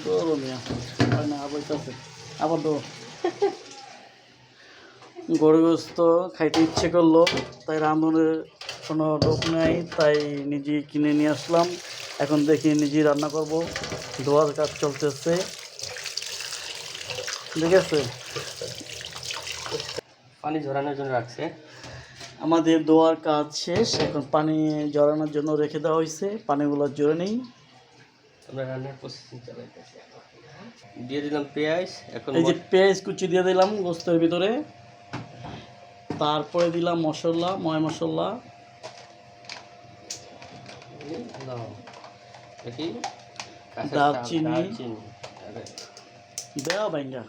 তোরও মিয়া হয় না বইতেছে আবার তো গরু গোস্ত খাইতে ইচ্ছে করলো, তাই রাঁধুনের কোনো লোক নেই, তাই নিজে কিনে নিয়ে আসলাম। এখন দেখি নিজেই রান্না করব। ধোয়ার কাজ চলতেছে, ঠিক আছে। পানি ঝরানোর জন্য রাখছে। আমাদের ধোয়ার কাজ শেষ, এখন পানি ঝরানোর জন্য রেখে দেওয়া হয়েছে। পানিগুলো জোরে নেই। আমরা রান্নার প্রসেসিং চালাইতেছি। দিয়ে দিলাম পেঁয়াজ। এখন এই যে পেঁয়াজ কুচি দিয়ে দিলাম গোস্তের ভিতরে, তারপরে দিলাম মশলা, ময় মশলা, দারচিনি দেওয়া ভাইঙ্গা,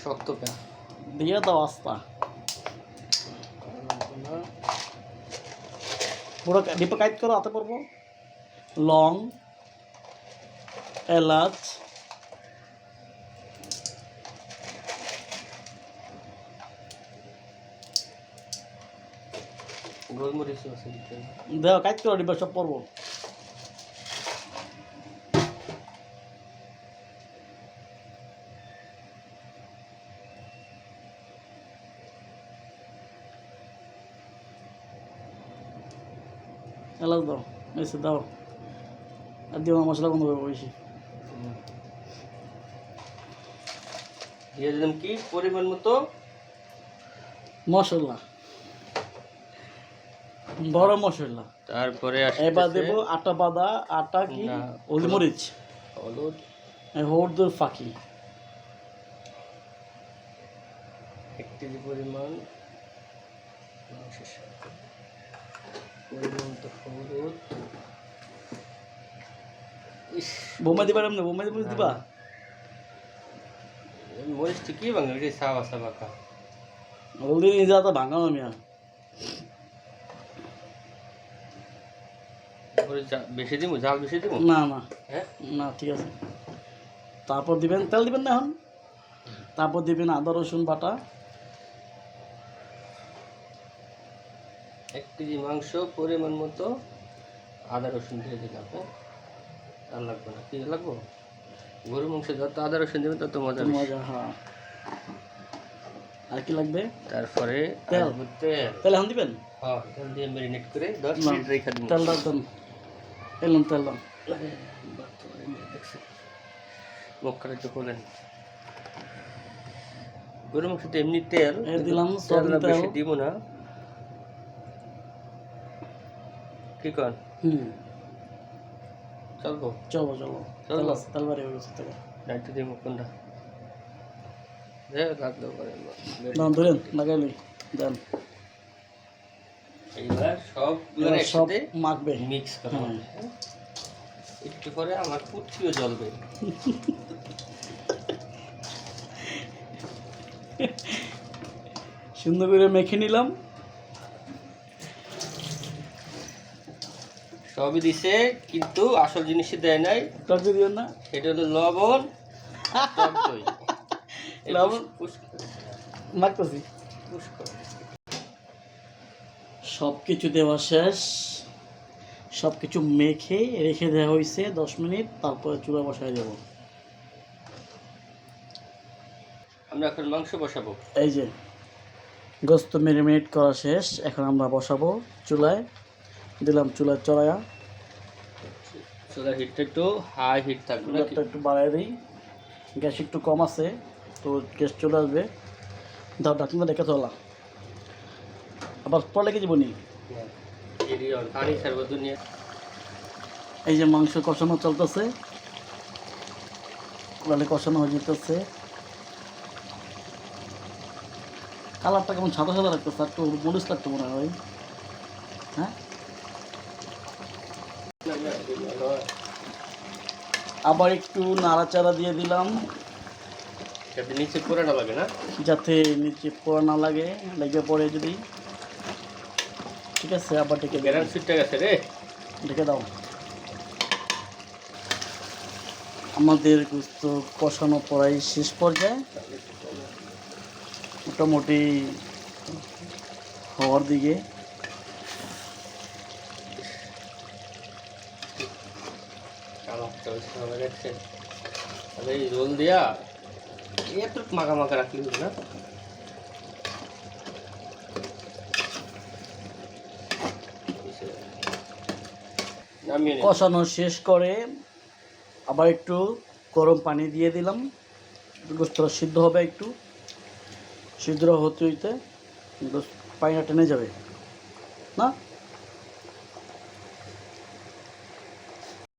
শক্ত পেঁয়াজ দিয়ে দাও আস্তা, পুরো ডিপে কাইট করো, হাতে পড়বো। লং, এলাচ, গোলমরিচ আছে, দেওয়া কাইট করো, ডিপে সব পড়বো। এলাচ দাও, এসে দাও, আর দিও না, মশলা বন্ধ করবো বেশি। দিয়ে দিলাম কি পরিমাণ মতো মশলা, বড় মশলা। তারপরে এবার দেবো আটা বাদা, আটা কি হলমরিচ, হলুদ, হলুদের ফাঁকি, 1 কেজি পরিমাণ মতো হলুদ। বোমা দিবা না, বোমা মরিচ দিবা। মরিচ ঠিকই বাঙালি রে, সাবা সাবা কা হলদি নিয়ে যাওয়া তো ভাঙানো মিয়া। বেশি দিব, ঝাল বেশি দিব না না হ্যাঁ না, ঠিক আছে। তারপর দিবেন তেল, দিবেন না এখন। তারপর দিবেন আদা রসুন বাটা, 1 কেজি মাংস পরিমাণ মতো আদা রসুন দিয়ে দিলাম। হ্যাঁ, আর লাগবে না, কি লাগবো? গরু মাংস যত আদা রসুন দেবেন তত মজা বেশি। মজা। হ্যাঁ, আর কি লাগবে? তারপরে তেল, তেল এখন দিবেন। হ্যাঁ, তেল দিয়ে ম্যারিনেট করে 10 মিনিট রেখে দিন। তেল দাও, এলাম তেল দাও। মক্কার একটু করলেন গরু মাংসতে এমনি তেল দিলাম, তেল বেশি দিব না, কি কর? চলবো চলো চলো, চলো তেল বাড়ি হয়ে গেছে। ডাইটে দিব কোনটা লাগলো করে দাম ধরেন লাগাইলি দেন। এইবার সবগুলো সব একসাথে মাখবে, মিক্স করবে। একটু পরে আমার পুটকিও জ্বলবে। সুন্দর করে মেখে নিলাম। সবই দিছে, কিন্তু আসল জিনিসই দেয় নাই। টক দিও না, এটা হলো লবণ, টক দই। লবণ মাখতেছি। সব কিছু দেওয়া শেষ, সব কিছু মেখে রেখে দেওয়া হয়েছে 10 মিনিট। তারপরে চুলা বসায় দেব। আমরা এখন মাংস বসাবো। এই যে গোস্ত ম্যারিনেট করা শেষ, এখন আমরা বসাবো চুলায়। দিলাম চুলায় চড়ায়া, চুলার হিটটা একটু হাই হিট থাকবে, চুলাটা একটু বাড়াই দিই। গ্যাস একটু কম আছে, তো গ্যাস চলে আসবে। দাও ঢাকনা রেখে তোলা, আবার পরে লেগে যাবো নি। পানি ছাড়বো দুনিয়া। এই যে মাংস কষানো চলতেছে, কষানো হয়ে যেতেছে। কালারটা কেমন সাদা সাদা লাগতেছে, একটু মরিচ লাগতো মনে হয়। হ্যাঁ, আবার একটু নাড়াচাড়া দিয়ে দিলাম, যাতে নিচে পোড়া না লাগে। না, যাতে নিচে পোড়া না লাগে, লেগে পড়ে যদি। ঠিক আছে, আবার ঢেকে গ্যারান সুইটটা গেছে রে, ঢেকে দাও। আমাদের গোস্ত কষানো প্রায় শেষ পর্যায়ে, মোটামুটি হওয়ার দিকে। করতে হবে, দেখছেন? তাহলে এই রোল দিয়া একটু মাখা মাখা রাখলে হবে না? নামিয়ে নিন। কষানো শেষ করে আবার একটু গরম পানি দিয়ে দিলাম, গোস্তটা সিদ্ধ হবে, একটু সিদ্ধ হতে হইতে পানিটা টেনে যাবে না।